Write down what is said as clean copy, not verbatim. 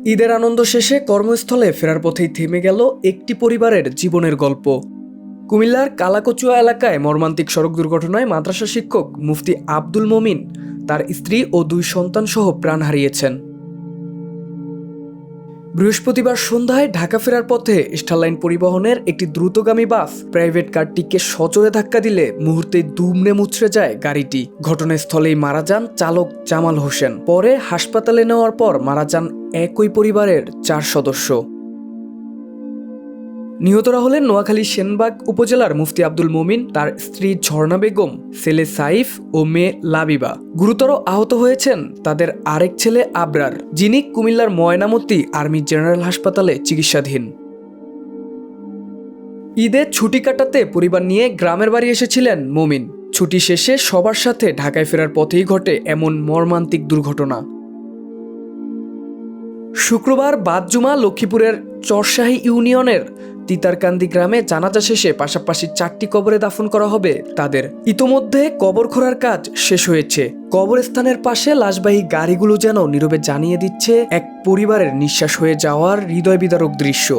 ঈদের আনন্দ শেষে কর্মস্থলে ফেরার পথেই থেমে গেল একটি পরিবারের জীবনের গল্প। কুমিল্লার কালাকচুয়া এলাকায় মর্মান্তিক সড়ক দুর্ঘটনায় মাদ্রাসা শিক্ষক মুফতি আব্দুল মমিন তার স্ত্রী ও 2 সন্তান সহ প্রাণ হারিয়েছেন। বৃহস্পতিবার সন্ধ্যায় ঢাকা ফেরার পথে স্টারলাইন পরিবহনের একটি দ্রুতগামী বাস প্রাইভেট কারটিকে সজোরে ধাক্কা দিলে মুহূর্তেই দুমড়ে মুচড়ে যায় গাড়িটি। ঘটনাস্থলেই মারা যান চালক জামাল হোসেন। পরে হাসপাতালে নেওয়ার পর মারা যান একই পরিবারের 4 সদস্য। নিহতরা হলেন নোয়াখালী সেনবাগ উপজেলার মুফতি আব্দুল মমিন, তার স্ত্রী ঝর্ণা বেগম, ছেলে সাইফ ও মেয়ে লাবিবা। গুরুতর আহত হয়েছেন তাদের আরেক ছেলে আবরার, যিনি কুমিল্লার ময়নামতি আর্মি জেনারেল হাসপাতালে চিকিৎসাধীন। ঈদের ছুটি কাটাতে পরিবার নিয়ে গ্রামের বাড়ি এসেছিলেন মমিন। ছুটি শেষে সবার সাথে ঢাকায় ফেরার পথেই ঘটে এমন মর্মান্তিক দুর্ঘটনা। শুক্রবার বাদ জুমা লক্ষ্মীপুরের চরশাহী ইউনিয়নের তিতারকান্দি গ্রামে জানাজা শেষে পাশাপাশি 4টি কবরে দাফন করা হবে তাদের। ইতোমধ্যে কবর খোঁড়ার কাজ শেষ হয়েছে। কবরস্থানের পাশে লাশবাহী গাড়িগুলো যেন নীরবে জানিয়ে দিচ্ছে এক পরিবারের নিঃশ্বাস হয়ে যাওয়ার হৃদয় বিদারক দৃশ্য।